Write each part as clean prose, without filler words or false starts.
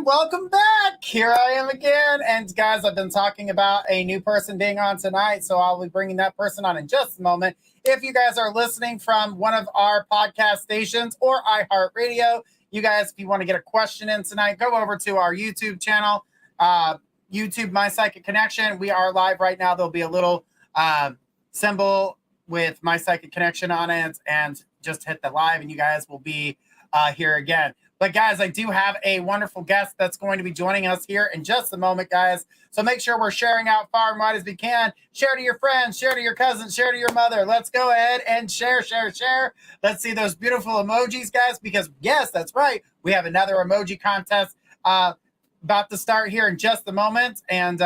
And welcome back. Here I am again. And guys, I've been talking about a new person being on tonight, so I'll be bringing that person on in just a moment. If you guys are listening from one of our podcast stations or iHeartRadio, you guys, if you want to get a question in tonight, go over to our YouTube channel, YouTube My Psychic Connection. We are live right now. There'll be a little symbol with My Psychic Connection on it, and just hit the live and you guys will be here again. But guys, I do have a wonderful guest that's going to be joining us here in just a moment, guys. So make sure we're sharing out far and wide as we can. Share to your friends, share to your cousins, share to your mother. Let's go ahead and share. Let's see those beautiful emojis, guys, because yes, that's right. We have another emoji contest about to start here in just a moment. And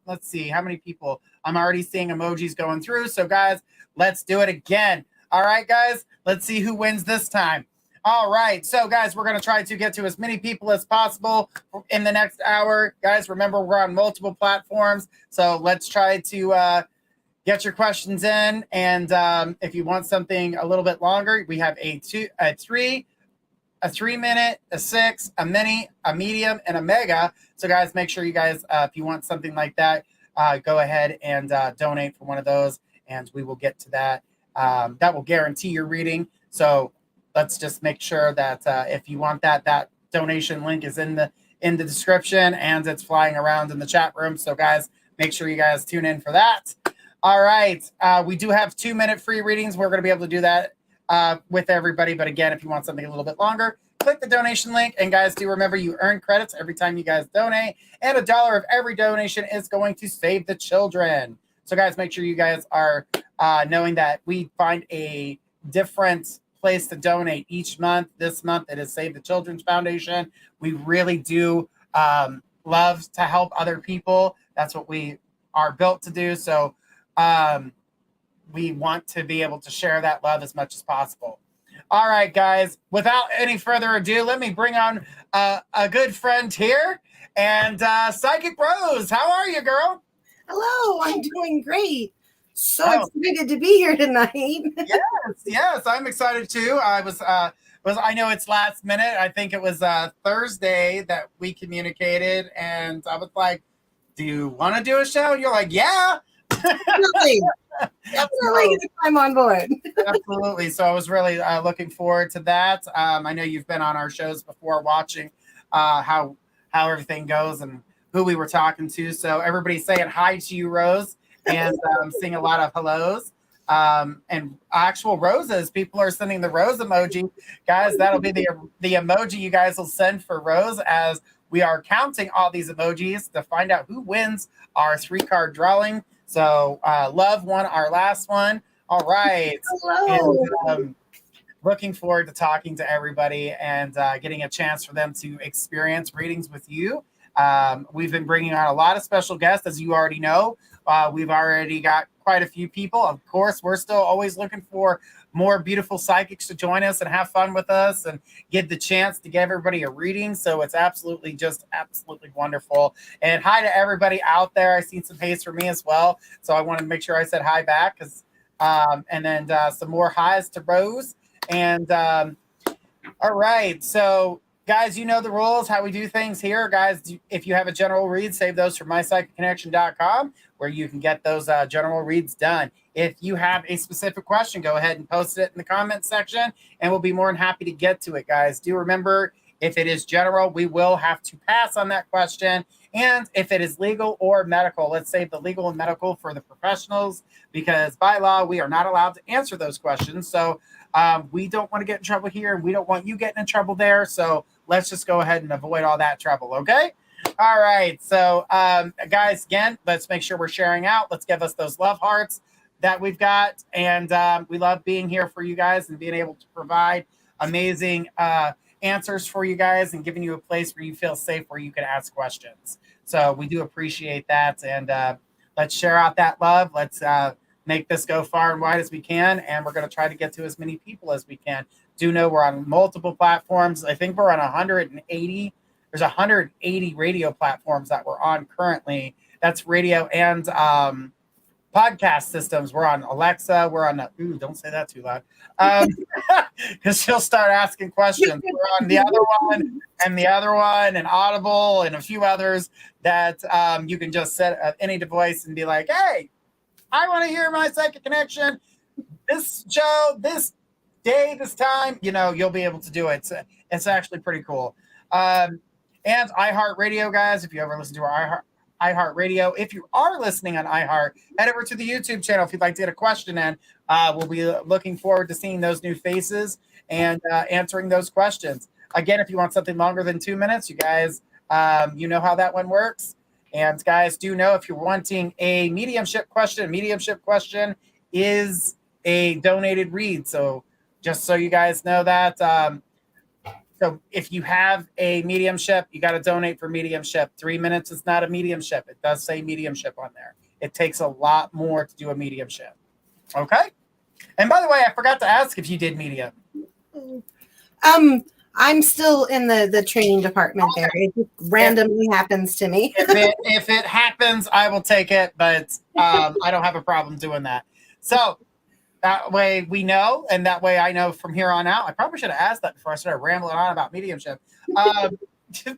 let's see how many people. I'm already seeing emojis going through. So guys, let's do it again. All right, guys, let's see who wins this time. All right. So, guys, we're going to try to get to as many people as possible in the next hour. Guys, remember, we're on multiple platforms. So let's try to get your questions in. And if you want something a little bit longer, we have a 3 minute, a 6, a mini, a medium, and a mega. So, guys, make sure you guys, if you want something like that, go ahead and donate for one of those. And we will get to that. That will guarantee your reading. So, let's just make sure that if you want that donation link is in the description and it's flying around in the chat room. So guys, make sure you guys tune in for that. All right. We do have 2-minute free readings. We're going to be able to do that with everybody. But again, if you want something a little bit longer, click the donation link. And guys, do remember you earn credits every time you guys donate. And $1 of every donation is going to save the children. So guys, make sure you guys are knowing that we find a different place to donate each month. This month it is Save the Children's Foundation. We really do love to help other people. That's what we are built to do. So we want to be able to share that love as much as possible. All right, guys, without any further ado, let me bring on a good friend here, and Psychic Rose. How are you, girl? Hello, I'm doing great. So excited to be here tonight. Yes, I'm excited too. I know it's last minute. I think it was Thursday that we communicated, and I was like, "Do you want to do a show?" And you're like, "Yeah." Definitely I'm on board. Absolutely. So I was really looking forward to that. I know you've been on our shows before, watching how everything goes and who we were talking to. So everybody's saying hi to you, Rose. And seeing a lot of hellos and actual roses. People are sending the rose emoji. Guys, that'll be the emoji you guys will send for Rose as we are counting all these emojis to find out who wins our 3-card drawing. So Love won our last one. All right. Hello. And, looking forward to talking to everybody and getting a chance for them to experience readings with you. We've been bringing on a lot of special guests, as you already know. We've already got quite a few people. Of course, we're still always looking for more beautiful psychics to join us and have fun with us and get the chance to give everybody a reading. So it's absolutely wonderful. And hi to everybody out there. I seen some haze for me as well. So I want to make sure I said hi back. And then some more highs to Rose. And all right. So guys, you know the rules, how we do things here. Guys, if you have a general read, save those from mypsychicconnection.com, where you can get those general reads done. If you have a specific question, go ahead and post it in the comments section, and we'll be more than happy to get to it, guys. Do remember, if it is general, we will have to pass on that question. And if it is legal or medical, let's save the legal and medical for the professionals, because by law, we are not allowed to answer those questions. So we don't want to get in trouble here, and we don't want you getting in trouble there. So let's just go ahead and avoid all that trouble, okay? All right. So, guys, again, let's make sure we're sharing out. Let's give us those love hearts that we've got. And we love being here for you guys and being able to provide amazing answers for you guys and giving you a place where you feel safe, where you can ask questions. So we do appreciate that. And let's share out that love. Let's make this go far and wide as we can. And we're going to try to get to as many people as we can. Do know we're on multiple platforms. I think we're on 180. There's 180 radio platforms that we're on currently. That's radio and podcast systems. We're on Alexa. We're on, don't say that too loud. Because she'll start asking questions. We're on the other one and Audible and a few others that you can just set any device and be like, hey, I want to hear my psychic connection. This show, this day, this time, you'll be able to do it. It's actually pretty cool. And iHeartRadio, guys, if you ever listen to our iHeartRadio, if you are listening on iHeart, head over to the YouTube channel if you'd like to get a question in. We'll be looking forward to seeing those new faces and answering those questions. Again, if you want something longer than 2 minutes, you guys, you know how that one works. And guys, do know if you're wanting a mediumship question is a donated read. So just so you guys know that. So if you have a mediumship, you got to donate for mediumship. 3 minutes is not a mediumship. It does say mediumship on there. It takes a lot more to do a mediumship. Okay. And by the way, I forgot to ask if you did medium. I'm still in the training department there. It just randomly happens to me. If it happens, I will take it, but I don't have a problem doing that. So that way we know, and that way I know from here on out. I probably should have asked that before I started rambling on about mediumship. But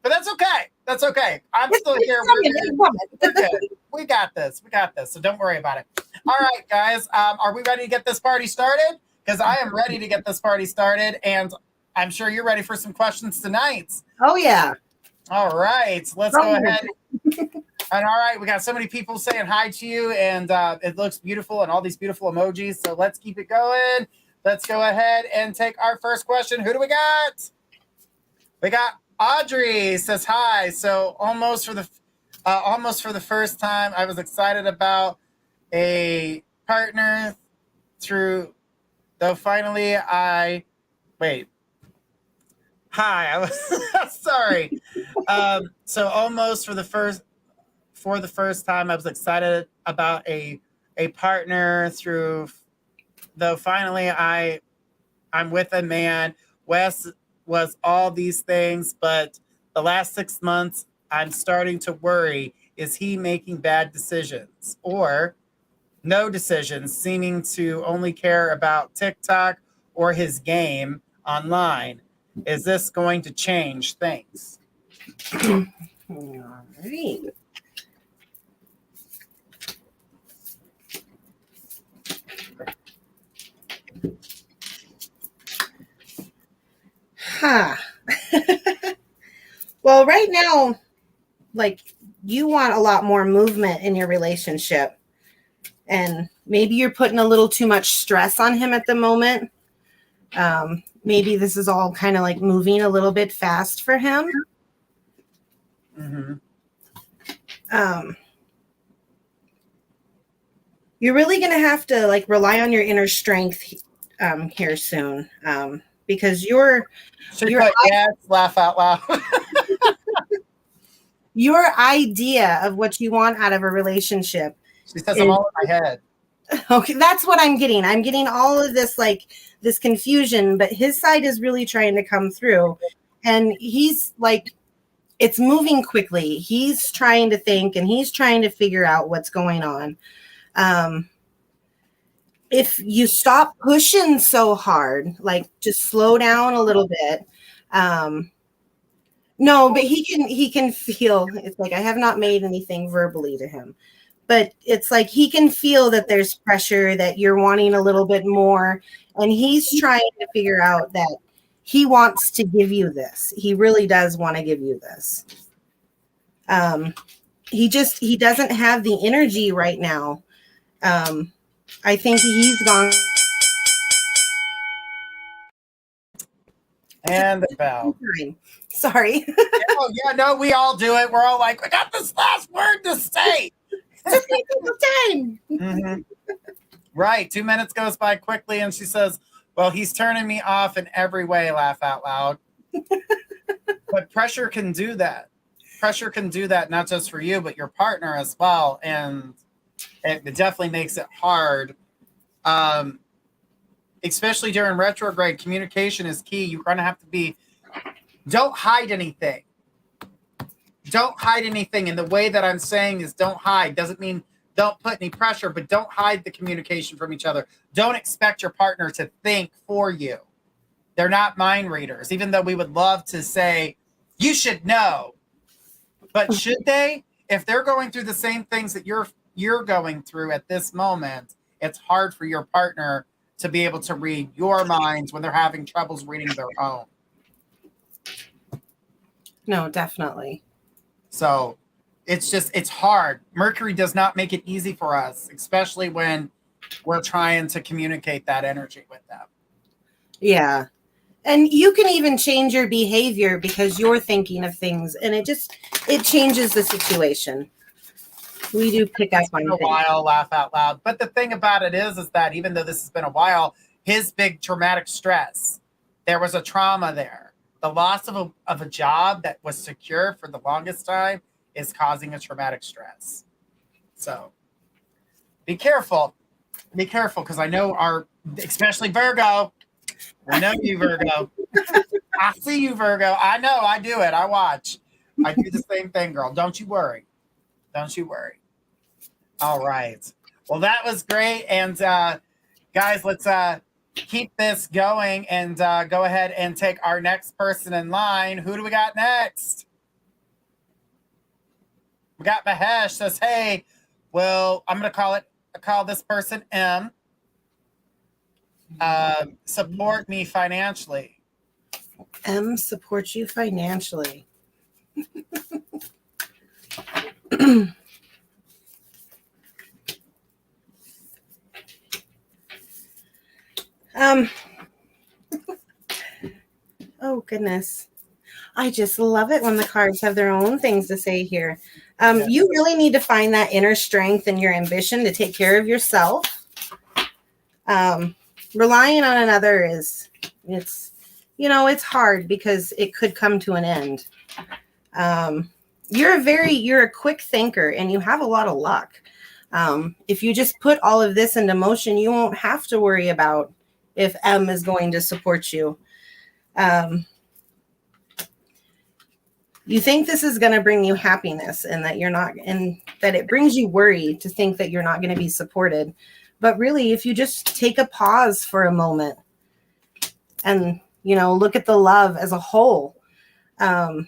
that's okay. That's okay. I'm still here. We're good. We got this. So don't worry about it. All right, guys. Are we ready to get this party started? Because I am ready to get this party started, and I'm sure you're ready for some questions tonight. Oh, yeah. All right. Let's go ahead. And all right, we got so many people saying hi to you, and it looks beautiful and all these beautiful emojis. So let's keep it going. Let's go ahead and take our first question. Who do we got? We got Audrey says hi. So almost for the first time, I was excited about a partner through, though finally wait. Hi, I was sorry. So almost for the first time, I was excited about a partner through, though finally I'm with a man. Wes was all these things, but the last 6 months, I'm starting to worry. Is he making bad decisions or no decisions, seeming to only care about TikTok or his game online? Is this going to change things? All right. Huh. Well, right now, like, you want a lot more movement in your relationship. And maybe you're putting a little too much stress on him at the moment. Maybe this is all kind of like moving a little bit fast for him. Mm-hmm. You're really going to have to like rely on your inner strength here soon. Because laugh out loud. Your idea of what you want out of a relationship. She says I'm all in my head. Okay, that's what I'm getting. I'm getting all of this, like, this confusion, but his side is really trying to come through. And he's like, it's moving quickly. He's trying to think and he's trying to figure out what's going on. If you stop pushing so hard, like just slow down a little bit. No, but he can feel, it's like, I have not made anything verbally to him, but it's like, he can feel that there's pressure, that you're wanting a little bit more. And he's trying to figure out that he wants to give you this. He really does want to give you this. He doesn't have the energy right now. I think he's gone. And the bell. Sorry. No, we all do it. We're all like, we got this last word to say. Just take time. Mm-hmm. Right. 2 minutes goes by quickly, and she says, well, he's turning me off in every way, laugh out loud. But pressure can do that. Pressure can do that, not just for you, but your partner as well. And it definitely makes it hard. Especially during retrograde, communication is key. You're going to have to don't hide anything. Don't hide anything. And the way that I'm saying is don't hide doesn't mean Don't put any pressure, but don't hide the communication from each other. Don't expect your partner to think for you. They're not mind readers, even though we would love to say, you should know. But should they? If they're going through the same things that you're going through at this moment, it's hard for your partner to be able to read your minds when they're having troubles reading their own. No, definitely. So it's hard. Mercury does not make it easy for us, especially when we're trying to communicate that energy with them. Yeah. And you can even change your behavior because you're thinking of things, and it changes the situation. We do pick up on a while, laugh out loud. But the thing about it is that even though this has been a while, his big traumatic stress, there was a trauma there. The loss of a job that was secure for the longest time is causing a traumatic stress. So be careful. Be careful, because I know especially Virgo. I know you, Virgo. I see you, Virgo. I know. I do it. I watch. I do the same thing, girl. Don't you worry. Don't you worry. All right. Well, that was great. And guys, let's keep this going and go ahead and take our next person in line. Who do we got next? We got Mahesh. Says, hey, well, I'm going to call this person M. Support me financially. M supports you financially. Oh goodness. I just love it when the cards have their own things to say here. Yes. You really need to find that inner strength and your ambition to take care of yourself. Relying on another it's hard because it could come to an end. You're a quick thinker and you have a lot of luck. If you just put all of this into motion, you won't have to worry about if M is going to support you. You think this is going to bring you happiness and that you're not, and that it brings you worry to think that you're not going to be supported. But really, if you just take a pause for a moment and, look at the love as a whole, and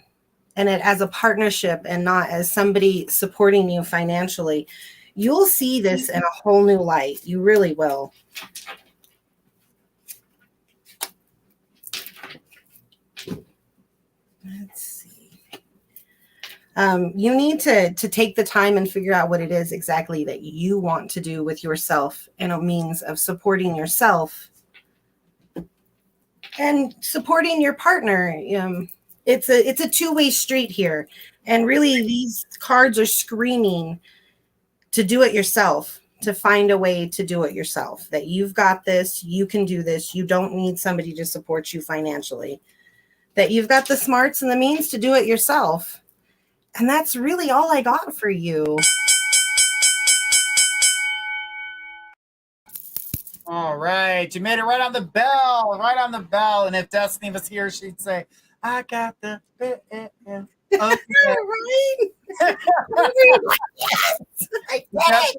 it as a partnership and not as somebody supporting you financially, you'll see this in a whole new light. You really will. Let's see. You need to take the time and figure out what it is exactly that you want to do with yourself and a means of supporting yourself and supporting your partner. It's a two-way street here. And really, these cards are screaming to do it yourself, to find a way to do it yourself, that you've got this, you can do this, you don't need somebody to support you financially, that you've got the smarts and the means to do it yourself. And that's really all I got for you. All right. You made it right on the bell. Right on the bell. And if Destiny was here, she'd say, I got the bit. Okay. Right? Yes,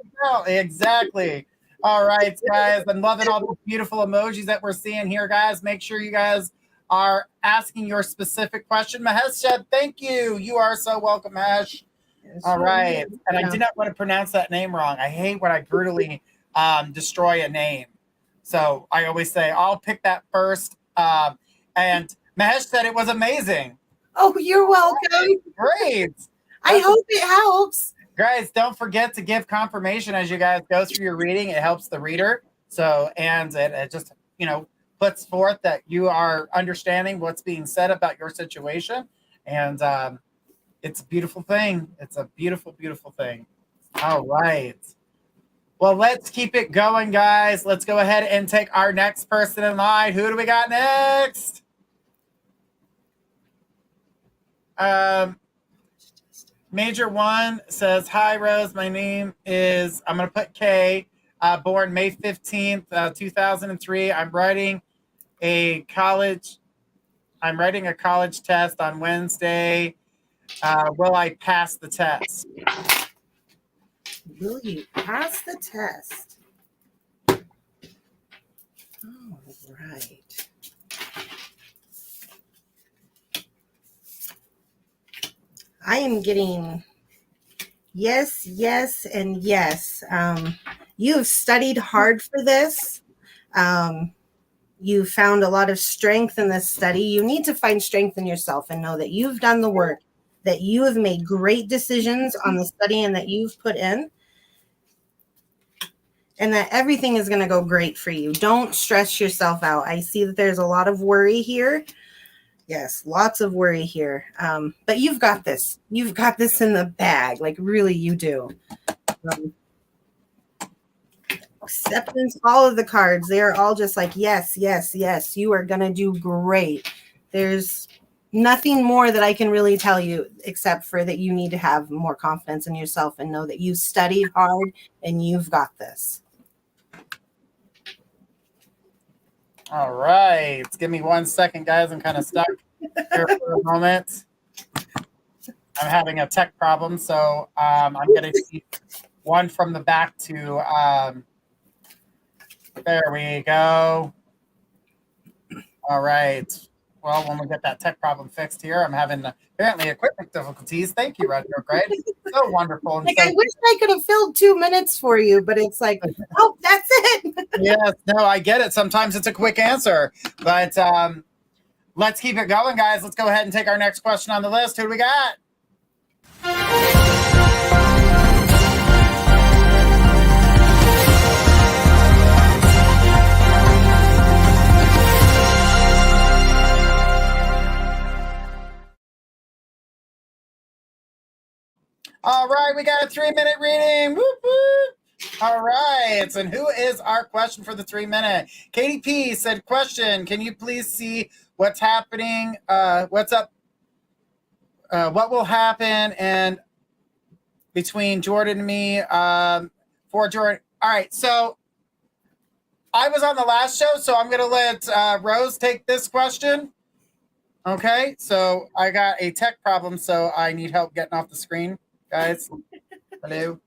exactly. All right, guys. I'm loving all the beautiful emojis that we're seeing here, guys. Make sure you guys are asking your specific question. Mahesh said, thank you. You are so welcome, Mahesh. Yes, all right. And I did not want to pronounce that name wrong. I hate when I brutally destroy a name. So I always say, I'll pick that first. And Mahesh said it was amazing. Oh, you're welcome. Great. I hope it helps. Guys, don't forget to give confirmation as you guys go through your reading. It helps the reader. So, and it just, puts forth that you are understanding what's being said about your situation. And it's a beautiful thing. It's a beautiful, beautiful thing. All right. Well, let's keep it going, guys. Let's go ahead and take our next person in line. Who do we got next? Major One says, hi, Rose. My name is, I'm going to put K, born May 15th, 2003. I'm writing a college test on Wednesday. Will I pass the test? Will you pass the test? All right. I am getting yes, yes, and yes. You have studied hard for this. You found a lot of strength in this study. You need to find strength in yourself and know that you've done the work, that you have made great decisions on the study and that you've put in, and that everything is going to go great for you. Don't stress yourself out. I see that there's a lot of worry here. Yes, lots of worry here. But you've got this. You've got this in the bag. Like, really, you do. Acceptance, all of the cards, they are all just like, yes, yes, yes, you are going to do great. There's nothing more that I can really tell you except for that you need to have more confidence in yourself and know that you studied hard and you've got this. All right. Give me 1 second, guys. I'm kind of stuck here for a moment. I'm having a tech problem, so I'm going to keep one from the back to there we go. All right. Well, when we get that tech problem fixed here, I'm having apparently equipment difficulties. Thank you, Retrograde. So wonderful. And like, so, I wish I could have filled 2 minutes for you, but it's like, oh, that's it. yes, no, I get it. Sometimes it's a quick answer, but let's keep it going, guys. Let's go ahead and take our next question on the list. Who do we got? All right, we got a 3-minute reading. Whoop, whoop. All right, and who is our question for the 3-minute? Katie P said, question, can you please see what's happening? What's up? What will happen and between Jordan and me for Jordan? All right, so I was on the last show, so I'm going to let Rose take this question. Okay, so I got a tech problem, so I need help getting off the screen. Guys, hello.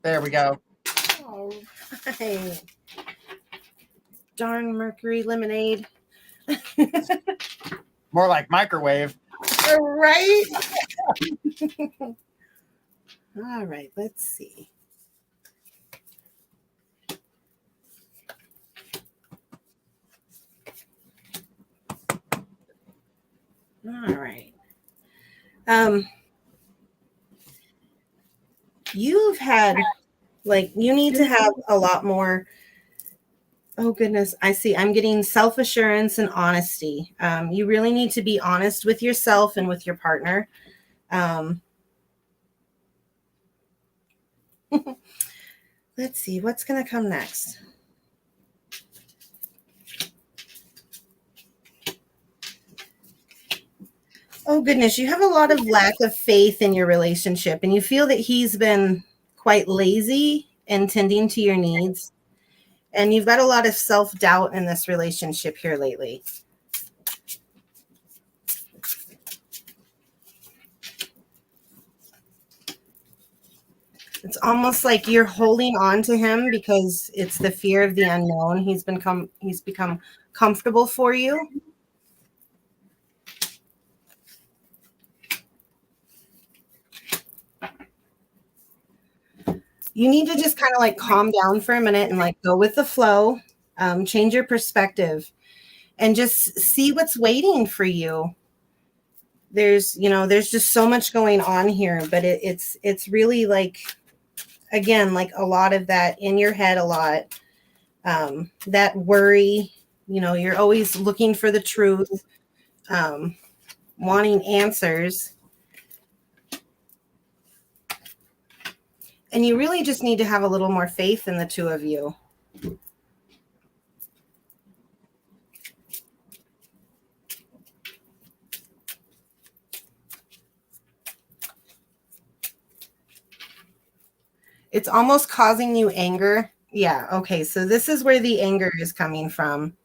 There we go. All right. Darn Mercury lemonade. More like microwave. Right? All right, let's see. All right. You've had, like, you need to have a lot more. Oh, goodness. I see. I'm getting self-assurance and honesty. You really need to be honest with yourself and with your partner. Let's see. What's going to come next? Oh, goodness. You have a lot of lack of faith in your relationship, and you feel that he's been quite lazy in tending to your needs. And you've got a lot of self-doubt in this relationship here lately. It's almost like you're holding on to him because it's the fear of the unknown. He's become comfortable for you. You need to just kind of like calm down for a minute and like go with the flow, change your perspective, and just see what's waiting for you. There's just so much going on here, but it's really like, again, like a lot of that in your head, a lot, that worry, you're always looking for the truth, wanting answers. And you really just need to have a little more faith in the two of you. It's almost causing you anger. Yeah, okay, so this is where the anger is coming from.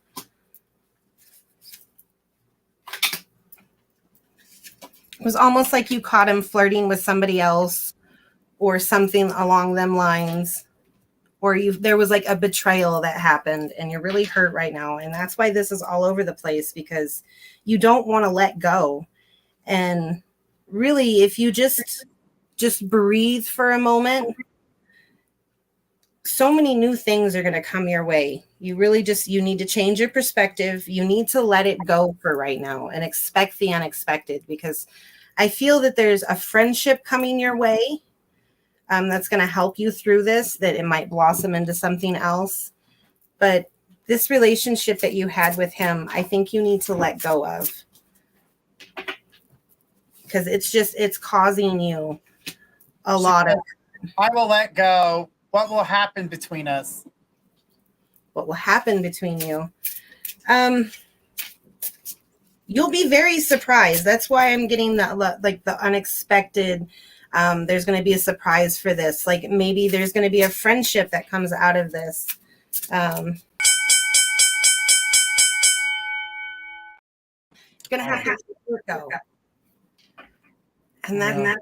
It was almost like you caught him flirting with somebody else, or something along them lines, or there was like a betrayal that happened and you're really hurt right now. And that's why this is all over the place, because you don't want to let go. And really, if you just breathe for a moment, so many new things are going to come your way. You really you need to change your perspective. You need to let it go for right now and expect the unexpected, because I feel that there's a friendship coming your way that's going to help you through this, that it might blossom into something else. But this relationship that you had with him, I think you need to let go of, because it's causing you a lot of. I will let go. What will happen between us? What will happen between you? You'll be very surprised. That's why I'm getting that, like the unexpected. There's going to be a surprise for this. Like maybe there's going to be a friendship that comes out of this. You're going to have to let it go. And that.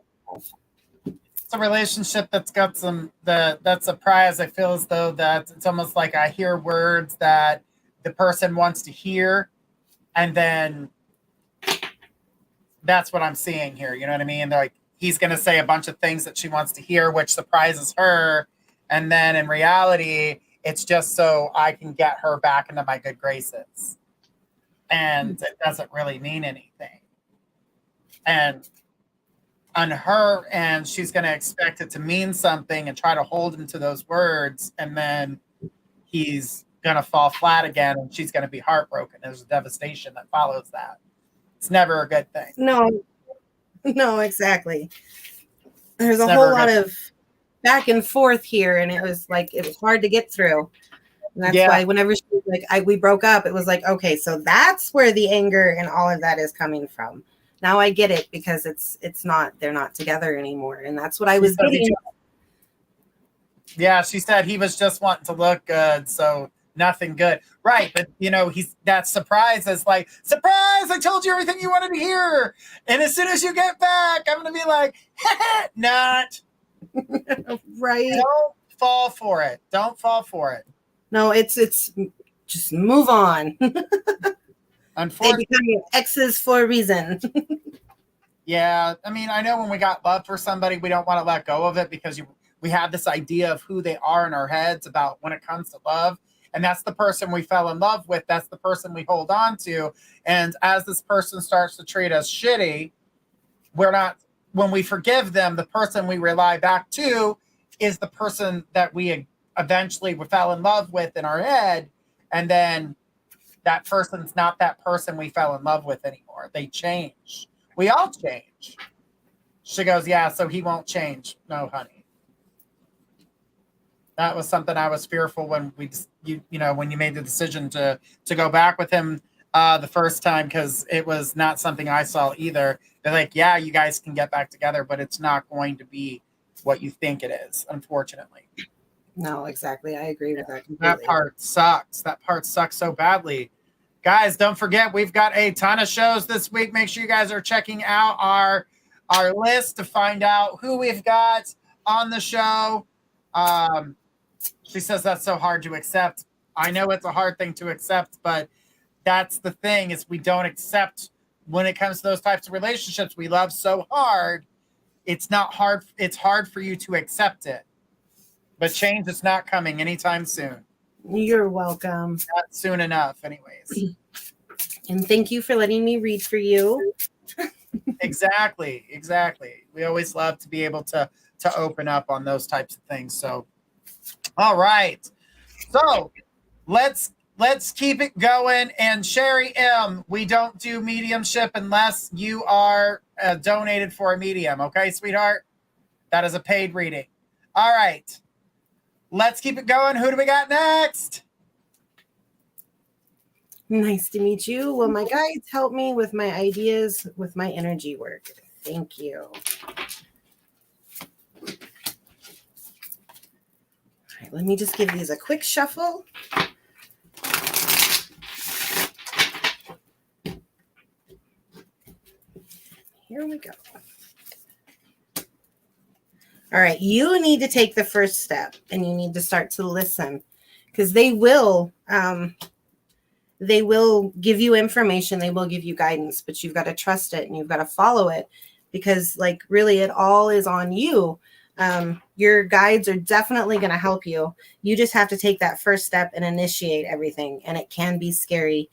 It's a relationship that's got that surprise. I feel as though that it's almost like I hear words that the person wants to hear, and then that's what I'm seeing here. You know what I mean? They're like, he's going to say a bunch of things that she wants to hear, which surprises her. And then in reality, it's just so I can get her back into my good graces. And it doesn't really mean anything. And on her end, she's going to expect it to mean something and try to hold him to those words. And then he's going to fall flat again, and she's going to be heartbroken. There's devastation that follows that. It's never a good thing. No, exactly. There's a whole lot of back and forth here, and it was hard to get through. And that's why whenever she was like, we broke up, it was like, okay, so that's where the anger and all of that is coming from. Now I get it, because they're not together anymore. And that's what I was getting. Yeah, she said he was just wanting to look good, so nothing good. Right, but that surprise is like, surprise, I told you everything you wanted to hear. And as soon as you get back, I'm going to be like, not. Right. Don't fall for it. Don't fall for it. No, it's just move on. Unfortunately, they become your exes for a reason. Yeah, I mean, I know when we got love for somebody, we don't want to let go of it, because we have this idea of who they are in our heads about when it comes to love. And that's the person we fell in love with. That's the person we hold on to. And as this person starts to treat us shitty, when we forgive them, the person we rely back to is the person that we eventually fell in love with in our head. And then that person's not that person we fell in love with anymore. They change. We all change. She goes, yeah, so he won't change. No, honey. That was something I was fearful when when you made the decision to go back with him the first time, because it was not something I saw either. They're like, yeah, you guys can get back together, but it's not going to be what you think it is, unfortunately. No, exactly. I agree with that completely. That part sucks. That part sucks so badly. Guys, don't forget, we've got a ton of shows this week. Make sure you guys are checking out our list to find out who we've got on the show. She says that's so hard to accept. I know it's a hard thing to accept, but that's the thing, is we don't accept when it comes to those types of relationships we love so hard. It's not hard. It's hard for you to accept it, but change is not coming anytime soon. You're welcome. Not soon enough, anyways. And thank you for letting me read for you. Exactly. We always love to be able to open up on those types of things. So, all right. So let's keep it going. And Sherry M., we don't do mediumship unless you are donated for a medium. Okay, sweetheart? That is a paid reading. All right. Let's keep it going. Who do we got next? Nice to meet you. Well, my guides help me with my ideas with my energy work. Thank you. All right, let me just give these a quick shuffle. Here we go. All right, you need to take the first step, and you need to start to listen, because they will give you information, they will give you guidance, but you've got to trust it and you've got to follow it, because like really it all is on you. Your guides are definitely going to help you. You just have to take that first step and initiate everything, and it can be scary.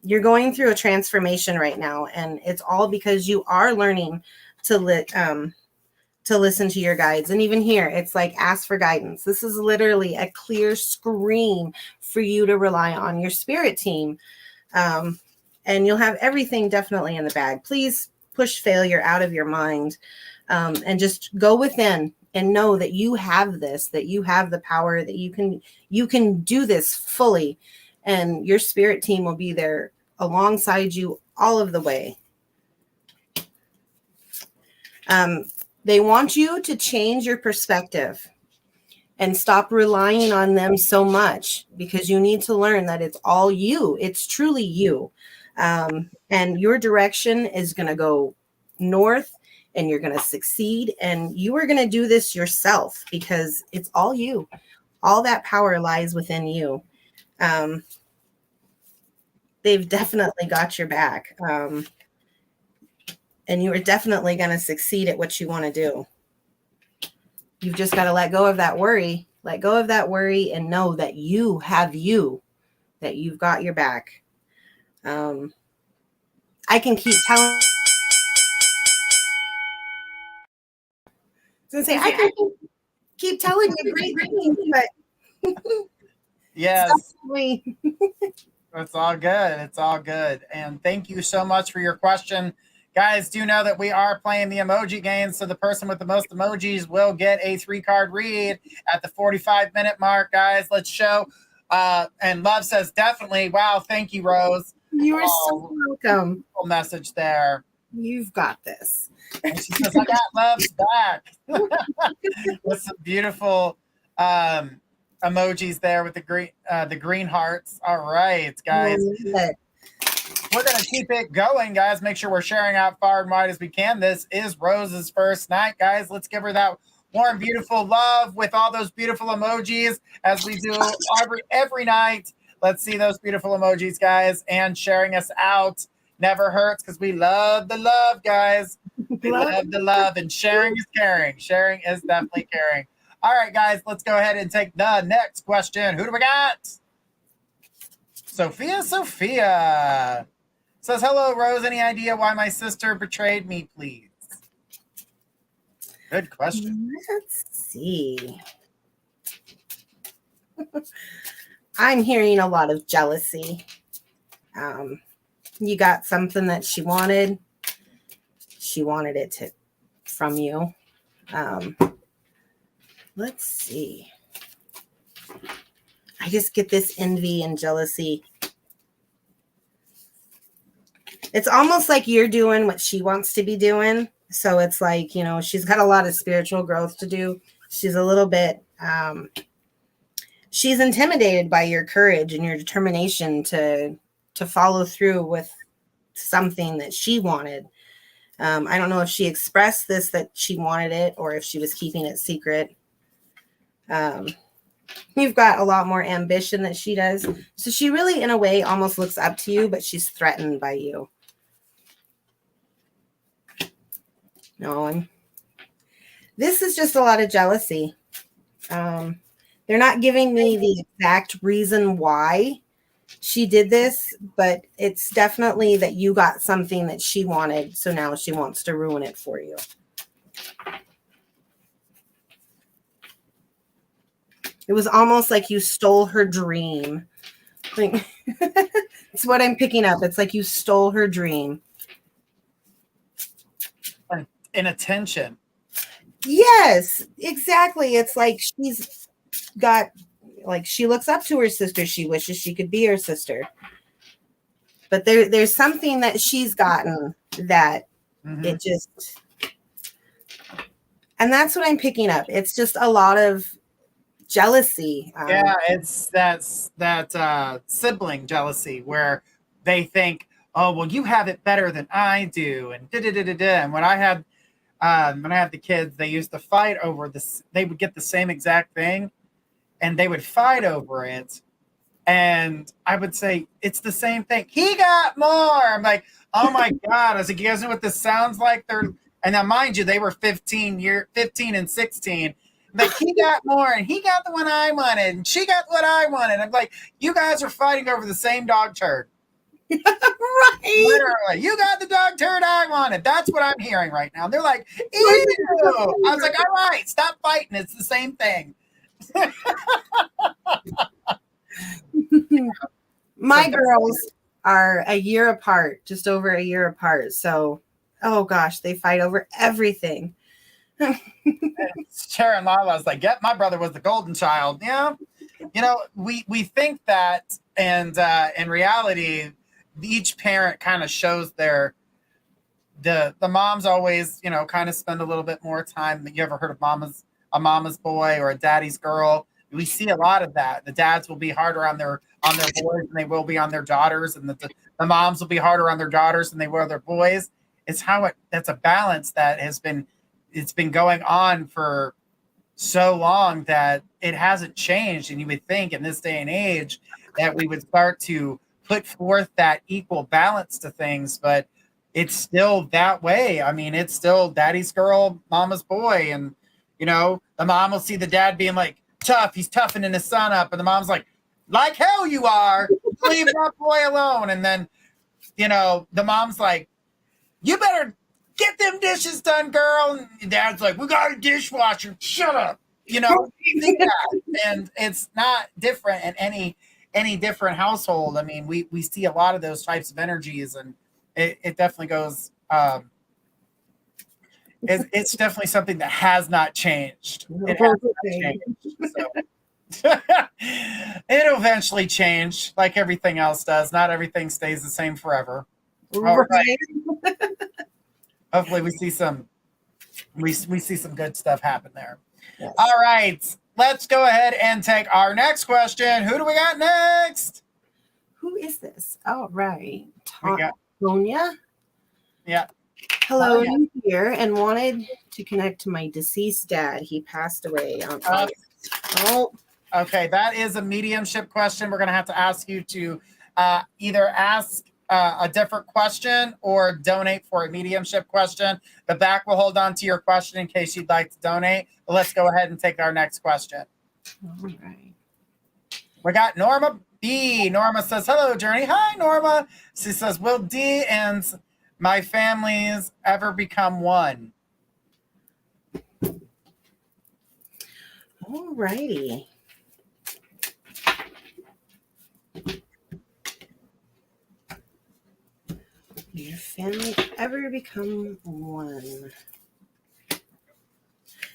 You're going through a transformation right now, and it's all because you are learning to listen to your guides. And even here, it's like, ask for guidance. This is literally a clear screen for you to rely on your spirit team. And you'll have everything definitely in the bag. Please push failure out of your mind, and just go within and know that you have this, that you have the power, that you can do this fully, and your spirit team will be there alongside you all of the way. They want you to change your perspective and stop relying on them so much, because you need to learn that it's all you. It's truly you. And your direction is going to go north, and you're going to succeed, and you are going to do this yourself, because it's all you. All that power lies within you. They've definitely got your back. And you are definitely going to succeed at what you want to do. You've just got to let go of that worry. Let go of that worry and know that you have you, that you've got your back. I can keep telling. I can keep telling you great things, but yes. It's all good. It's all good. And thank you so much for your question. Guys, do know that we are playing the emoji game, so the person with the most emojis will get a 3-card read at the 45-minute mark. Guys, let's show. And Love says, definitely. Wow, thank you, Rose. You are so welcome. Message there. You've got this. And she says, I got Love's back. With some beautiful emojis there with the green hearts. All right, guys. We're going to keep it going, guys. Make sure we're sharing out far and wide as we can. This is Rose's first night, guys. Let's give her that warm, beautiful love with all those beautiful emojis as we do every night. Let's see those beautiful emojis, guys, and sharing us out never hurts, because we love the love, guys. We love the love, and sharing is caring. Sharing is definitely caring. All right, guys, let's go ahead and take the next question. Who do we got? Sophia says, hello, Rose. Any idea why my sister betrayed me, please? Good question. Let's see. I'm hearing a lot of jealousy. You got something that she wanted. She wanted it from you. Let's see. I just get this envy and jealousy. It's almost like you're doing what she wants to be doing. So it's like, she's got a lot of spiritual growth to do. She's a little bit, she's intimidated by your courage and your determination to follow through with something that she wanted. I don't know if she expressed this, that she wanted it, or if she was keeping it secret. You've got a lot more ambition that she does. So she really, in a way, almost looks up to you, but she's threatened by you. No, this is just a lot of jealousy. They're not giving me the exact reason why she did this, but it's definitely that you got something that she wanted, so now she wants to ruin it for you. It was almost like you stole her dream. It's what I'm picking up. It's like you stole her dream. In attention. Yes, exactly. It's like she's got, like, she looks up to her sister. She wishes she could be her sister. But there's something that she's gotten that it just, and that's what I'm picking up. It's just a lot of jealousy. Yeah, it's that sibling jealousy where they think, oh, well, you have it better than I do, and da-da-da-da-da. And when I had when I had the kids, they used to fight over this. They would get the same exact thing, and they would fight over it. And I would say, it's the same thing. He got more. I'm like, oh my God. I was like, you guys know what this sounds like? And now mind you, they were 15 and 16. Like, he got more, and he got the one I wanted, and she got what I wanted. I'm like, you guys are fighting over the same dog turd. Right. Literally, you got the dog turd I wanted. That's what I'm hearing right now. They're like, ew. I was like, all right, stop fighting. It's the same thing. My girls are a year apart, just over a year apart. So, oh gosh, they fight over everything. Sharon Lala was like, yep, my brother was the golden child. Yeah. We think that, and in reality, each parent kind of shows the moms always, kind of spend a little bit more time. You ever heard of a mama's boy or a daddy's girl? We see a lot of that. The dads will be harder on their boys than they will be on their daughters, and the moms will be harder on their daughters than they will their boys. That's a balance that it's been going on for so long that it hasn't changed. And you would think in this day and age that we would start to put forth that equal balance to things, but it's still that way. I mean, it's still daddy's girl, mama's boy. And, the mom will see the dad being like, tough, he's toughening his son up. And the mom's like hell you are. Leave that boy alone. And then, the mom's like, you better get them dishes done, girl. And your dad's like, we got a dishwasher. Shut up. Think that. And it's not different in any different household. I mean, we see a lot of those types of energies, and it definitely goes, it's definitely something that has not changed. It has not changed. So. It'll eventually change like everything else does. Not everything stays the same forever. All right. Hopefully we see some good stuff happen there. Yes. All right. Let's go ahead and take our next question. Who do we got next? Who is this? All right. Tonya? Yeah. Hello, I'm here and wanted to connect to my deceased dad. He passed away on August. Okay. That is a mediumship question. We're going to have to ask you to either ask a different question or donate for a mediumship question. The back will hold on to your question in case you'd like to donate. But let's go ahead and take our next question. All right. We got Norma B. Norma says, hello, Journey. Hi, Norma. She says, will D and my families ever become one? All righty. Your family ever become one?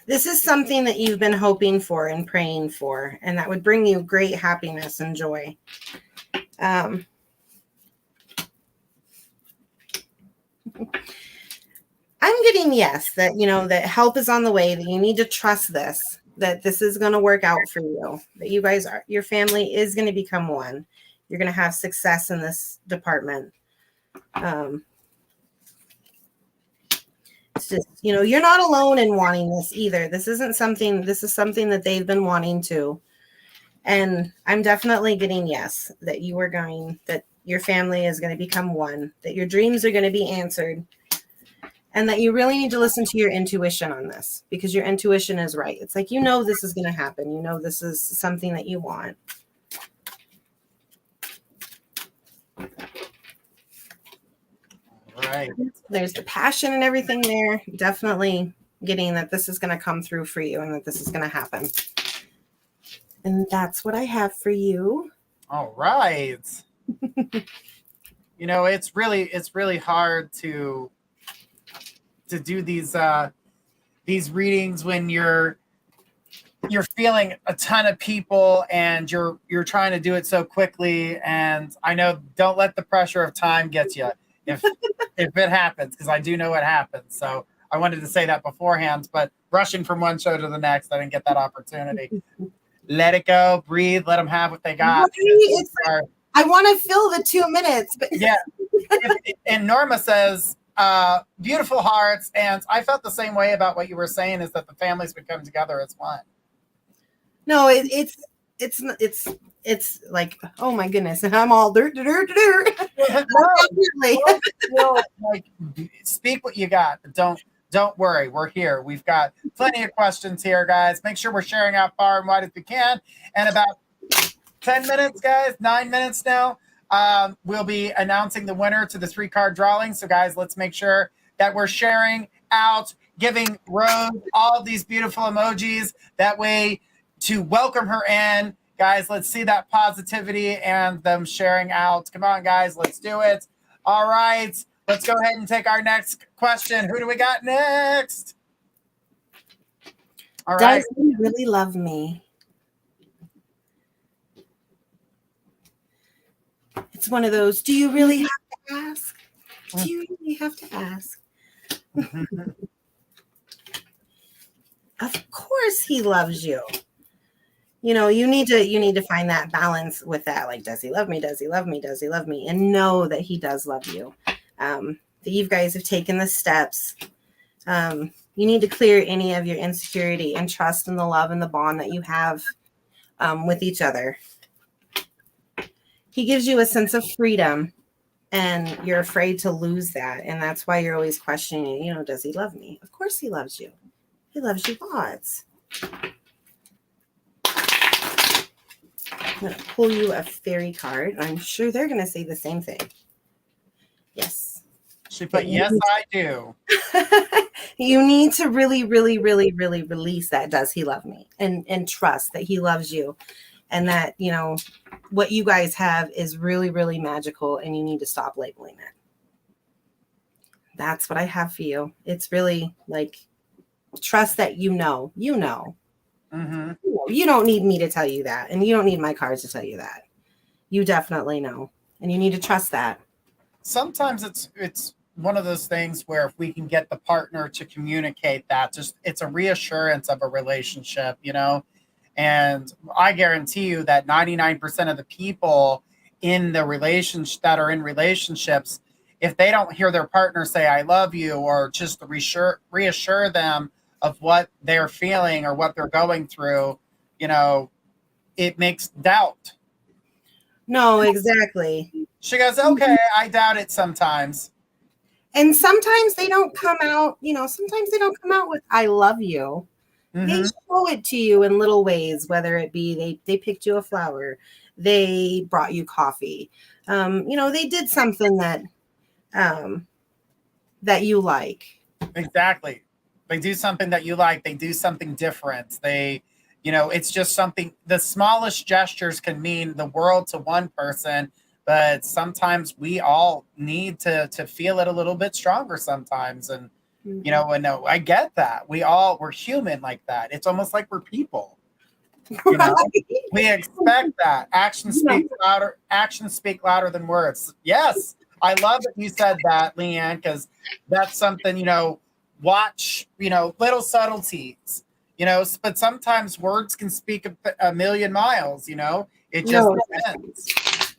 This is something that you've been hoping for and praying for, and that would bring you great happiness and joy. I'm getting yes, that, that help is on the way, that you need to trust this, that this is going to work out for you, that your family is going to become one. You're going to have success in this department. It's just, you're not alone in wanting this either. This is something that they've been wanting to. And I'm definitely getting yes, that that your family is going to become one, that your dreams are going to be answered, and that you really need to listen to your intuition on this, because your intuition is right. It's like, this is going to happen. This is something that you want. Right. There's the passion and everything there. Definitely getting that this is going to come through for you and that this is going to happen. And that's what I have for you. All right. It's really hard to do these readings when you're feeling a ton of people and you're trying to do it so quickly. And I know, don't let the pressure of time get you. If it happens, because I do know it happens. So I wanted to say that beforehand, but rushing from one show to the next, I didn't get that opportunity. Let it go, breathe, let them have what they got. I want to fill the 2 minutes. But yeah. And Norma says, beautiful hearts. And I felt the same way about what you were saying, is that the families would come together as one. No, it's like, oh my goodness, and I'm all dirt. Well, like, speak what you got, but don't worry, we're here. We've got plenty of questions here, guys. Make sure we're sharing out far and wide as we can. And about 10 minutes, guys, 9 minutes now, we'll be announcing the winner to the 3-card drawing. So, guys, let's make sure that we're sharing out, giving Rose all of these beautiful emojis. That way, to welcome her in. Guys, let's see that positivity and them sharing out. Come on, guys, let's do it. All right, let's go ahead and take our next question. Who do we got next? All right. Does he really love me? It's one of those, do you really have to ask? Do you really have to ask? Of course he loves you. You know, you need to find that balance with that. Like, does he love me? Does he love me? Does he love me? And know that he does love you. That you guys have taken the steps. You need to clear any of your insecurity and trust in the love and the bond that you have with each other. He gives you a sense of freedom, and you're afraid to lose that. And that's why you're always questioning, you know, does he love me? Of course he loves you. He loves you lots. I'm going to pull you a fairy card. I'm sure they're going to say the same thing. Yes. She put, yes, I do. You need to really, really, really, really release that does he love me, and trust that he loves you, and that, you know, what you guys have is really, really magical, and you need to stop labeling it. That's what I have for you. It's really like, trust that you know. Mm-hmm. You don't need me to tell you that, and you don't need my cards to tell you that. You definitely know, and you need to trust that. Sometimes it's one of those things where if we can get the partner to communicate that, just it's a reassurance of a relationship, you know. And I guarantee you that 99% of the people in the relationship that are in relationships, if they don't hear their partner say "I love you" or just reassure them of what they're feeling or what they're going through, you know, it makes doubt. No, exactly. She goes, okay, I doubt it sometimes. And sometimes they don't come out, you know, sometimes they don't come out with "I love you." Mm-hmm. They show it to you in little ways, whether it be they picked you a flower, they brought you coffee, you know, they did something that that you like. Exactly. They do something that you like. They do something different. They, you know, it's just something, the smallest gestures can mean the world to one person, but sometimes we all need to feel it a little bit stronger sometimes. And, you know, and no, I get that. We're human like that. It's almost like we're people. You know, we expect that. Actions speak louder than words. Yes. I love that you said that, Leanne, because that's something, you know, watch, you know, little subtleties, you know, but sometimes words can speak a million miles, you know, it just depends.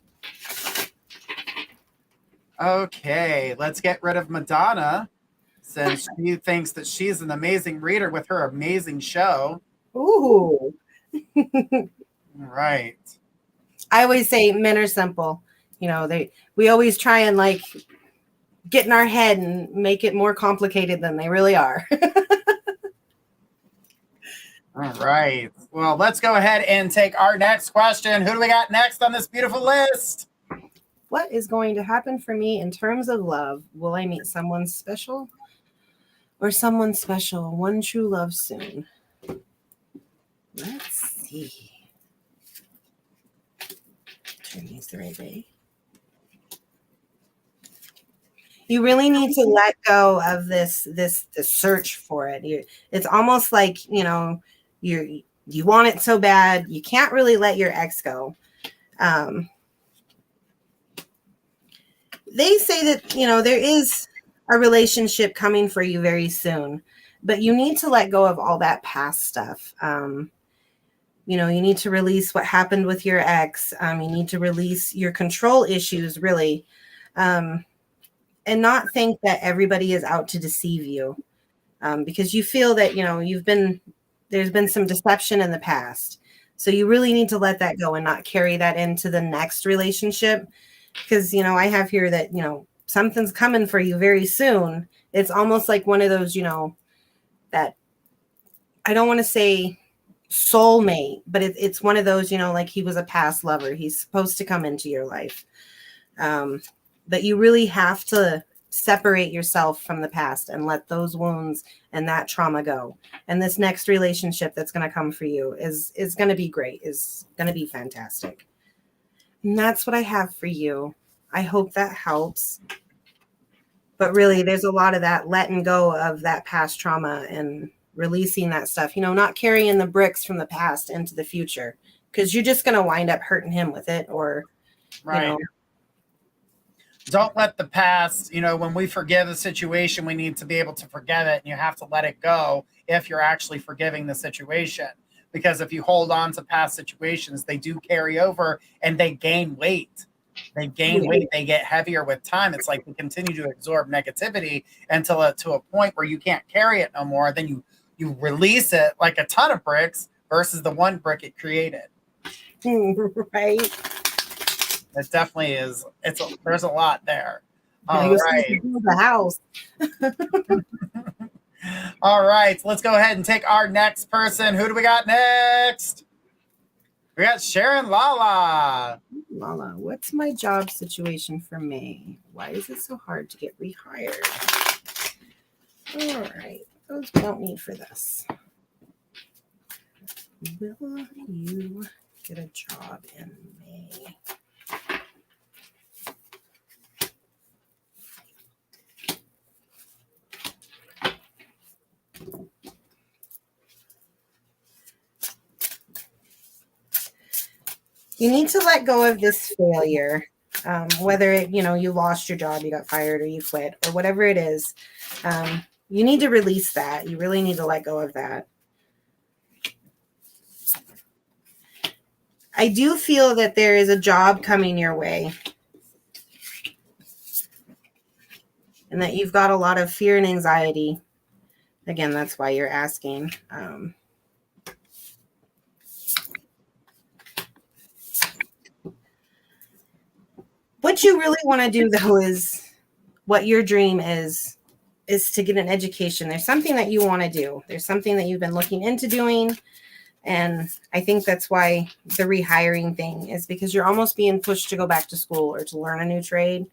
Okay, let's get rid of Madonna, since she thinks that she's an amazing reader with her amazing show. Ooh. Right. I always say men are simple. You know, we always try and like get in our head and make it more complicated than they really are. All right. Well, let's go ahead and take our next question. Who do we got next on this beautiful list? What is going to happen for me in terms of love? Will I meet someone special or someone special? One true love soon. Let's see. Turn these the right way. You really need to let go of this search for it. It's almost like, you know, you want it so bad, you can't really let your ex go. They say that, you know, there is a relationship coming for you very soon, but you need to let go of all that past stuff. You know, you need to release what happened with your ex. You need to release your control issues, really. and not think that everybody is out to deceive you, because you feel that, there's been some deception in the past. So you really need to let that go and not carry that into the next relationship. Because, I have here that, something's coming for you very soon. It's almost like one of those, that I don't want to say soulmate, but it's one of those, like he was a past lover. He's supposed to come into your life. But you really have to separate yourself from the past and let those wounds and that trauma go. And this next relationship that's going to come for you is going to be great, is going to be fantastic. And that's what I have for you. I hope that helps. But really, there's a lot of that letting go of that past trauma and releasing that stuff, not carrying the bricks from the past into the future, because you're just going to wind up hurting him with it. Or, right. Don't let the past, when we forgive a situation, we need to be able to forgive it, and you have to let it go if you're actually forgiving the situation. Because if you hold on to past situations, they do carry over and they gain weight. They get heavier with time. It's like we continue to absorb negativity until to a point where you can't carry it no more. Then you release it like a ton of bricks versus the one brick it created. Right. It definitely is. There's a lot there. All right. The house. All right. So let's go ahead and take our next person. Who do we got next? We got Sharon Lala. Lala, what's my job situation for May? Why is it so hard to get rehired? All right. Those we don't need for this. Will you get a job in May? You need to let go of this failure, whether it, you lost your job, you got fired, or you quit, or whatever it is. You need to release that. You really need to let go of that. I do feel that there is a job coming your way, and that you've got a lot of fear and anxiety. Again, that's why you're asking. What you really want to do, though, is what your dream is to get an education. There's something that you want to do. There's something that you've been looking into doing. And I think that's why the rehiring thing is, because you're almost being pushed to go back to school or to learn a new trade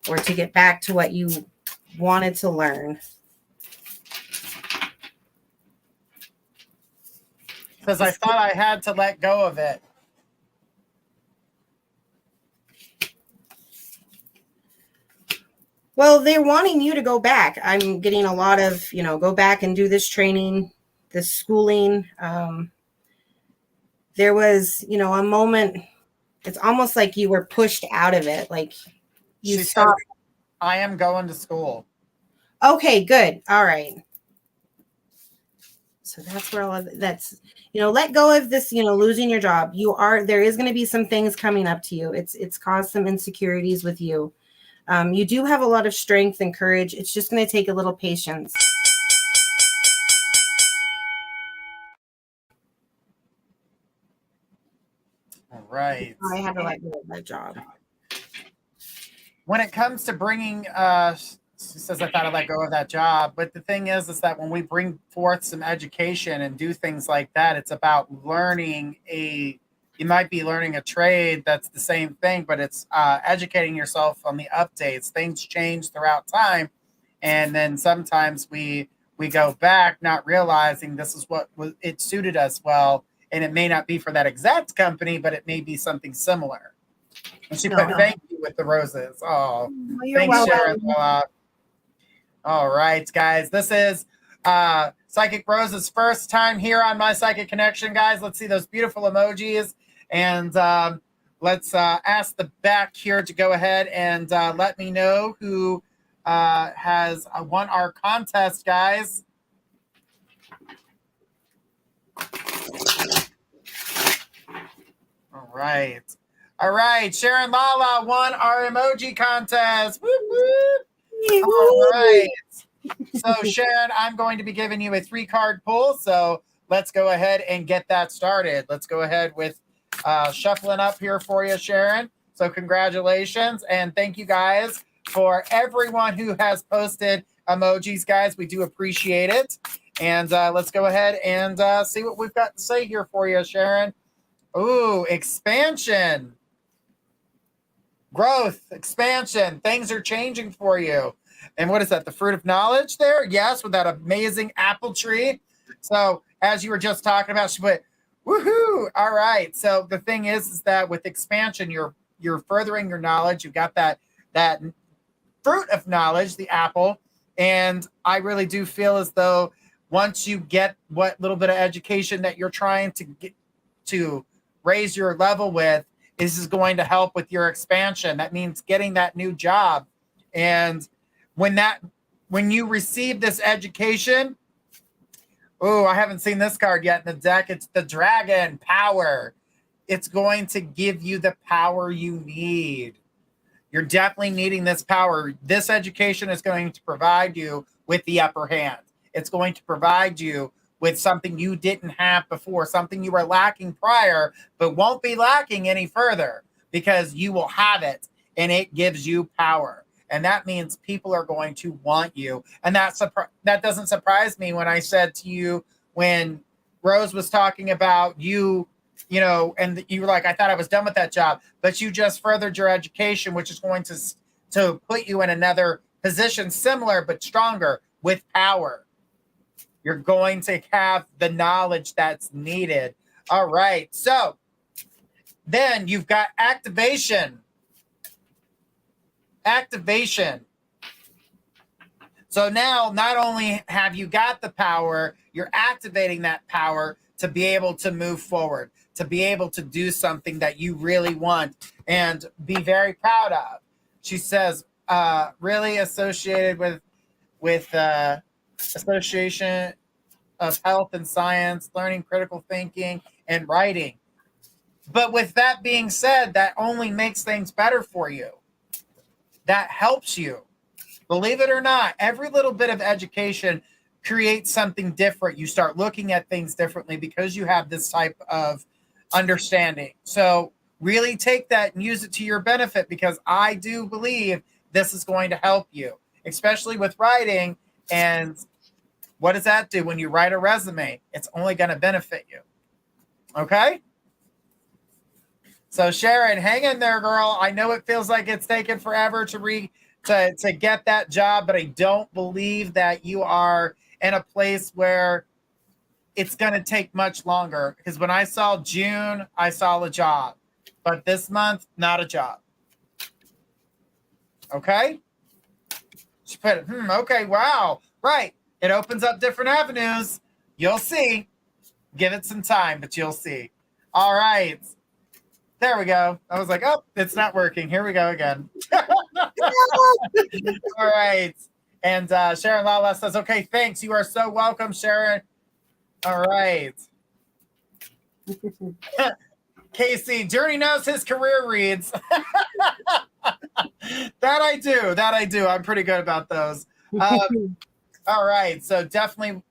or to get back to what you wanted to learn. Because I thought I had to let go of it. Well, they're wanting you to go back. I'm getting a lot of, go back and do this training, this schooling. There was, a moment, it's almost like you were pushed out of it. Like you stopped. I am going to school. Okay, good. All right. So that's where all of that's, let go of this, losing your job. There is going to be some things coming up to you. It's caused some insecurities with you. You do have a lot of strength and courage. It's just going to take a little patience. All right. I had to let go of that job. When it comes to bringing, she says, I thought I'd let go of that job. But the thing is that when we bring forth some education and do things like that, it's about learning you might be learning a trade that's the same thing, but it's educating yourself on the updates. Things change throughout time. And then sometimes we go back not realizing this is what it suited us well. And it may not be for that exact company, but it may be something similar. And she put thank you with the roses. Oh, thanks, Sharon. All right, guys. This is Psychic Rose's first time here on My Psychic Connection, guys. Let's see those beautiful emojis. And let's ask the back here to go ahead and let me know who has won our contest, guys. All right. All right. Sharon Lala won our emoji contest. Whoop, whoop. All right. So, Sharon, I'm going to be giving you a 3-card pull. So let's go ahead and get that started. Let's go ahead with shuffling up here for you, Sharon. So congratulations. And thank you guys for everyone who has posted emojis, guys. We do appreciate it. And let's go ahead and see what we've got to say here for you, Sharon. Ooh, expansion. Growth, expansion. Things are changing for you. And what is that? The fruit of knowledge there? Yes, with that amazing apple tree. So as you were just talking about, she put, woohoo. All right. So the thing is that with expansion, you're furthering your knowledge. You've got that fruit of knowledge, the apple. And I really do feel as though once you get what little bit of education that you're trying to get to raise your level with, this is going to help with your expansion. That means getting that new job. And when you receive this education, oh, I haven't seen this card yet in the deck. It's the dragon power. It's going to give you the power you need. You're definitely needing this power. This education is going to provide you with the upper hand. It's going to provide you with something you didn't have before, something you were lacking prior, but won't be lacking any further because you will have it, and it gives you power. And that means people are going to want you. And that doesn't surprise me when I said to you, when Rose was talking about you know, and you were like, I thought I was done with that job, but you just furthered your education, which is going to put you in another position similar but stronger with power. You're going to have the knowledge that's needed. All right. So then you've got activation. Activation. So now not only have you got the power, you're activating that power to be able to move forward, to be able to do something that you really want and be very proud of. She says, really associated with association of health and science, learning critical thinking, and writing. But with that being said, that only makes things better for you. That helps you. Believe it or not, every little bit of education creates something different. You start looking at things differently because you have this type of understanding. So really take that and use it to your benefit, because I do believe this is going to help you, especially with writing. And what does that do when you write a resume? It's only going to benefit you. Okay? So Sharon, hang in there, girl. I know it feels like it's taken forever to get that job, but I don't believe that you are in a place where it's going to take much longer. Because when I saw June, I saw a job, but this month, not a job. Okay? She put it, okay, wow. Right. It opens up different avenues. You'll see. Give it some time, but you'll see. All right. There we go. I was like, oh, it's not working. Here we go again. All right. And Sharon Lala says, okay, thanks. You are so welcome, Sharon. All right. Casey, Journey knows his career reads. That I do. I'm pretty good about those. All right. So definitely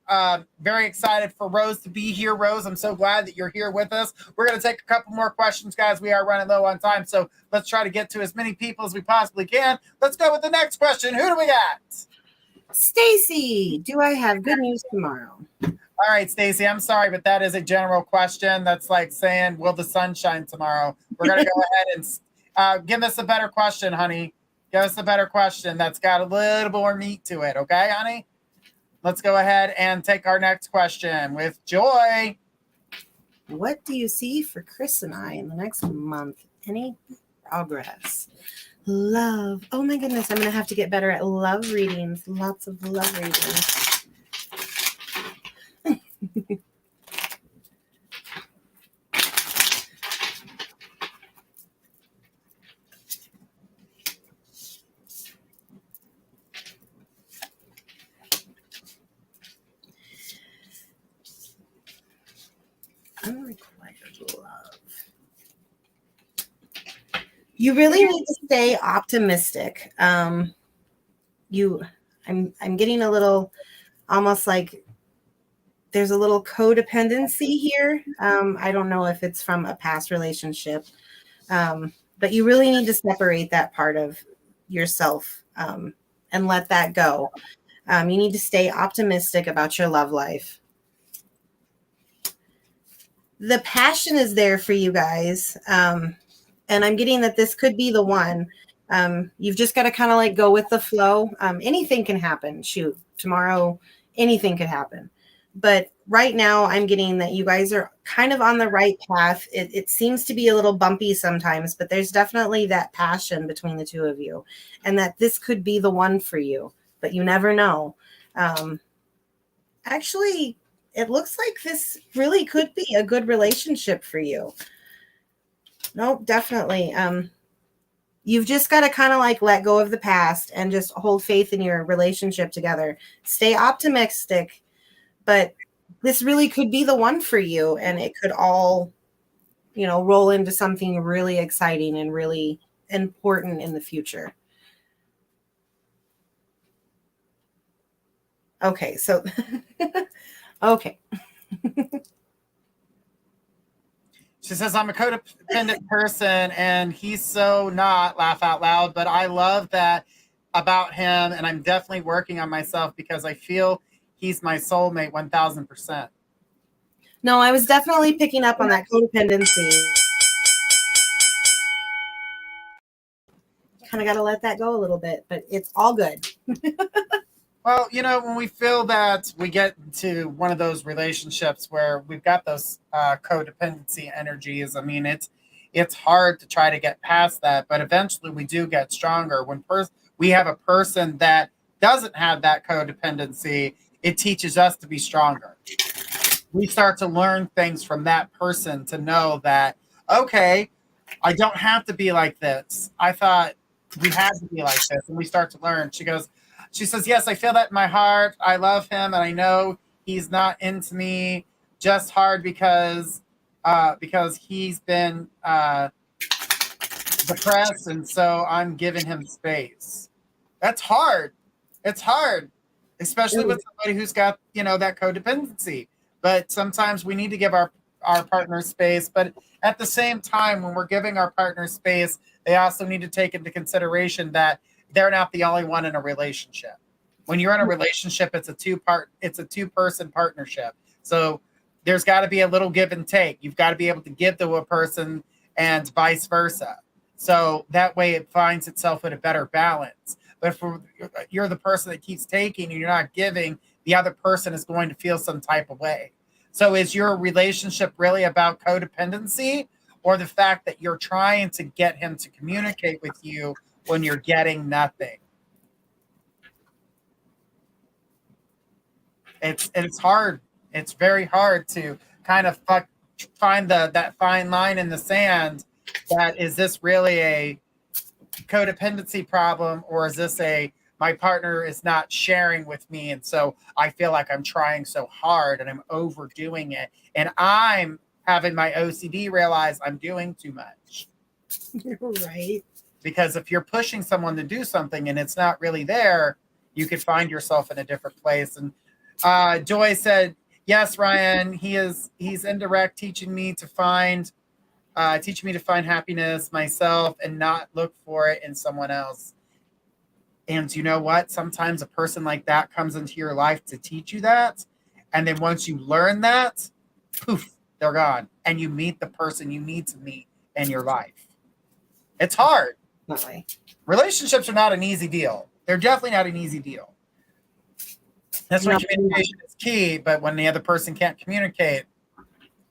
very excited for Rose to be here. Rose, I'm so glad that you're here with us. We're going to take a couple more questions, guys. We are running low on time, so let's try to get to as many people as we possibly can. Let's go with the next question. Who do we got? Stacy, do I have good news tomorrow? All right, Stacy, I'm sorry, but that is a general question. That's like saying, will the sun shine tomorrow? We're going to go ahead and give us a better question, honey. Give us a better question that's got a little more meat to it. Okay, honey? Let's go ahead and take our next question with Joy. What do you see for Chris and I in the next month? Any progress? Love. Oh my goodness, I'm going to have to get better at love readings. Lots of love readings. Unrequited love. You really need to stay optimistic. I'm getting a little, almost like there's a little codependency here. I don't know if it's from a past relationship, but you really need to separate that part of yourself, and let that go. You need to stay optimistic about your love life. The passion is there for you guys. And I'm getting that this could be the one. You've just got to kind of like go with the flow. Anything can happen. Shoot, tomorrow, anything could happen. But right now, I'm getting that you guys are kind of on the right path. It seems to be a little bumpy sometimes, but there's definitely that passion between the two of you, and that this could be the one for you, but you never know. Actually, it looks like this really could be a good relationship for you. No, definitely. You've just got to kind of like let go of the past and just hold faith in your relationship together. Stay optimistic, but this really could be the one for you, and it could all, roll into something really exciting and really important in the future. Okay, so okay. She says, I'm a codependent person and he's so not, laugh out loud, but I love that about him. And I'm definitely working on myself because I feel he's my soulmate 1000%. No, I was definitely picking up on that codependency. Kind of got to let that go a little bit, but it's all good. Well, when we feel that we get into one of those relationships where we've got those codependency energies, I mean, it's hard to try to get past that, but eventually we do get stronger. When we have a person that doesn't have that codependency, it teaches us to be stronger. We start to learn things from that person to know that, okay, I don't have to be like this. I thought we had to be like this, and we start to learn. She says, yes, I feel that in my heart. I love him, and I know he's not into me just hard because he's been depressed, and so I'm giving him space. That's hard. It's hard, especially with somebody who's got, that codependency. But sometimes we need to give our partner space. But at the same time, when we're giving our partner space, they also need to take into consideration that they're not the only one in a relationship. When you're in a relationship, it's a two-person partnership. So there's got to be a little give and take. You've got to be able to give to a person and vice versa. So that way it finds itself at a better balance. But if you're the person that keeps taking and you're not giving, the other person is going to feel some type of way. So is your relationship really about codependency, or the fact that you're trying to get him to communicate with you when you're getting nothing? It's hard. It's very hard to kind of find that fine line in the sand. That is this really a codependency problem, or is this my partner is not sharing with me, and so I feel like I'm trying so hard and I'm overdoing it, and I'm having my OCD realize I'm doing too much. You're right. Because if you're pushing someone to do something and it's not really there, you could find yourself in a different place. And Joy said, yes, Ryan, he's indirect, teaching me to find happiness myself and not look for it in someone else. And you know what? Sometimes a person like that comes into your life to teach you that. And then once you learn that, poof, they're gone. And you meet the person you need to meet in your life. It's hard. Definitely. Relationships are not an easy deal. They're definitely not an easy deal. That's why communication is key. But when the other person can't communicate,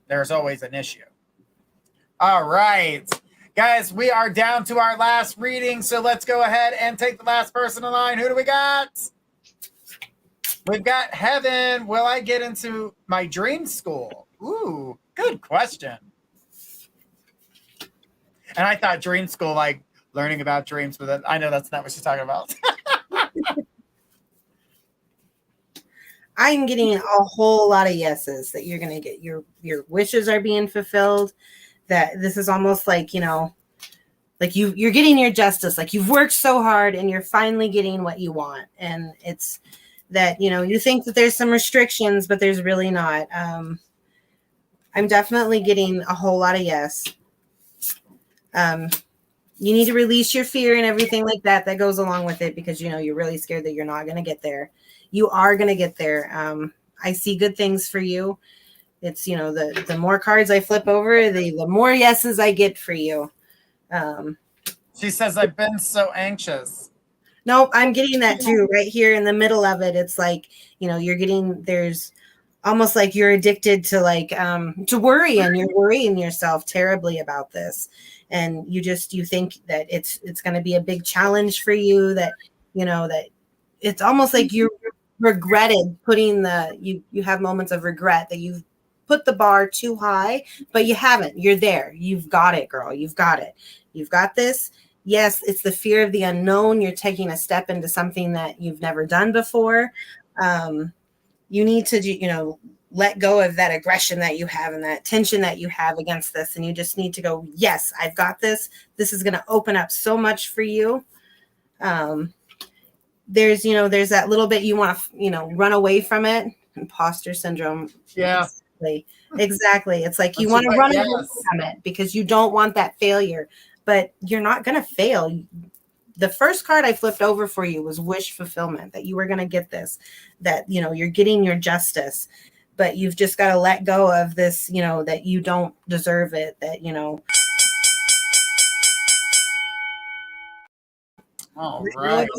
there's always an issue. All right. Guys, we are down to our last reading, so let's go ahead and take the last person in line. Who do we got? We've got Heaven. Will I get into my dream school? Ooh, good question. And I thought dream school, like learning about dreams, but I know that's not what she's talking about. I'm getting a whole lot of yeses that you're going to get your wishes are being fulfilled. That this is almost like, like you're getting your justice. Like you've worked so hard and you're finally getting what you want. And it's that, you know, you think that there's some restrictions, but there's really not. I'm definitely getting a whole lot of yes. You need to release your fear and everything like that goes along with it, because, you know, you're really scared that you're not going to get there. You are going to get there. I see good things for you. It's, you know, the more cards I flip over, the more yeses I get for you. She says, I've been so anxious. No, I'm getting that too. Right here in the middle of it, it's like, you know, you're getting, there's almost like you're addicted to like to worry, and you're worrying yourself terribly about this, and you think that it's going to be a big challenge for you, that, you know, that it's almost like you regretted putting you have moments of regret that you've put the bar too high, but you haven't. You're there. You've got it, girl. You've got it. You've got this. Yes, it's the fear of the unknown. You're taking a step into something that you've never done before. You need to, you know, let go of that aggression that you have and that tension that you have against this. And you just need to go, yes, I've got this. This is going to open up so much for you. There's, you know, there's that little bit you want to, you know, run away from it. Imposter syndrome. Yeah. Exactly. It's like you want to run away from it because you don't want that failure, but you're not going to fail. The first card I flipped over for you was wish fulfillment, that you were going to get this, that, you know, you're getting your justice, but you've just got to let go of this, you know, that you don't deserve it, that, you know. All right.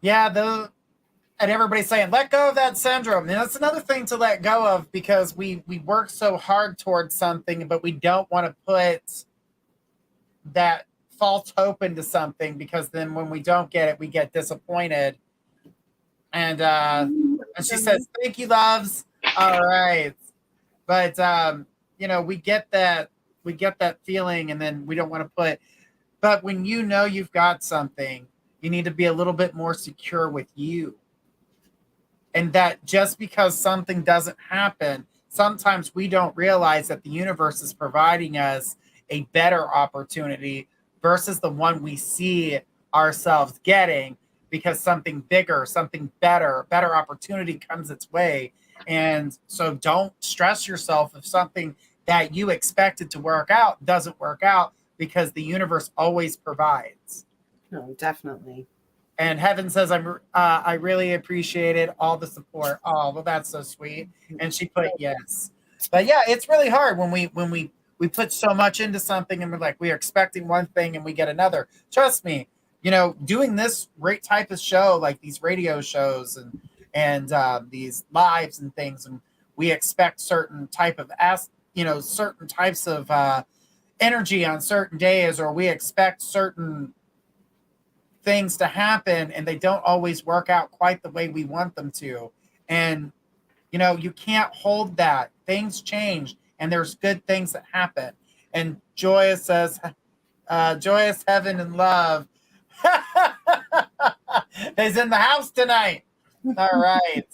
Yeah, and everybody's saying, let go of that syndrome. And that's another thing to let go of, because we work so hard towards something, but we don't want to put that false hope into something, because then when we don't get it, we get disappointed. And she says, thank you, loves. All right. But, you know, we get that feeling, and then we don't want to put, but when you know you've got something, you need to be a little bit more secure with you. And that just because something doesn't happen, sometimes we don't realize that the universe is providing us a better opportunity versus the one we see ourselves getting, because something bigger, something better opportunity comes its way. And so don't stress yourself if something that you expected to work out doesn't work out, because the universe always provides. No, definitely. And Heaven says, I really appreciated all the support. Oh, well, that's so sweet. And she put yes. But yeah, it's really hard when we put so much into something, and we're expecting one thing and we get another. Trust me, you know, doing this great type of show, like these radio shows and these lives and things, and we expect certain type of certain types of energy on certain days, or we expect certain things to happen, and they don't always work out quite the way we want them to. And, you know, you can't hold that. Things change, and there's good things that happen. And Joyous says, joyous heaven and love is in the house tonight. All right.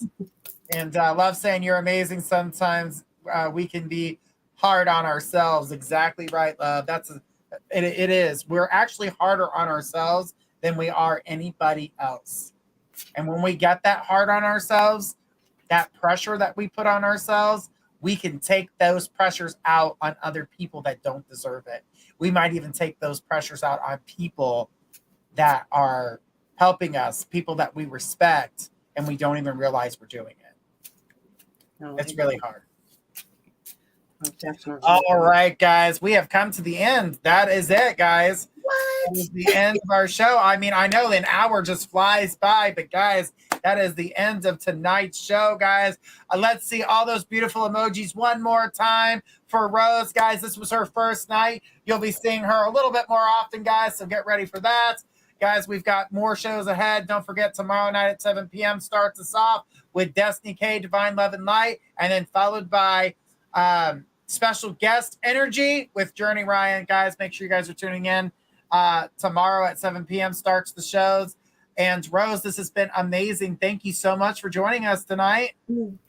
And love saying, you're amazing. Sometimes we can be hard on ourselves. Exactly right, love. It is. We're actually harder on ourselves than we are anybody else. And when we get that hard on ourselves, that pressure that we put on ourselves, we can take those pressures out on other people that don't deserve it. We might even take those pressures out on people that are helping us, people that we respect, and we don't even realize we're doing it. No, it's really hard. Oh, definitely. All right, guys, we have come to the end. That is it, guys. That is the end of our show. I mean, I know an hour just flies by, but guys, that is the end of tonight's show, guys. Let's see all those beautiful emojis one more time for Rose, guys. This was her first night. You'll be seeing her a little bit more often, guys, so get ready for that. Guys, we've got more shows ahead. Don't forget, tomorrow night at 7 p.m. starts us off with Destiny K, Divine Love and Light, and then followed by special guest Energy with Journey Ryan. Guys, make sure you guys are tuning in. Tomorrow at 7 p.m. starts the shows. And Rose, this has been amazing. Thank you so much for joining us tonight.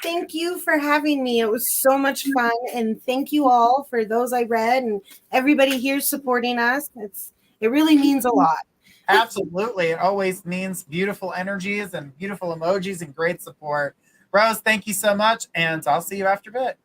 Thank you for having me. It was so much fun. And thank you all for those I read and everybody here supporting us. It really means a lot. Absolutely. It always means beautiful energies and beautiful emojis and great support. Rose, thank you so much. And I'll see you after a bit.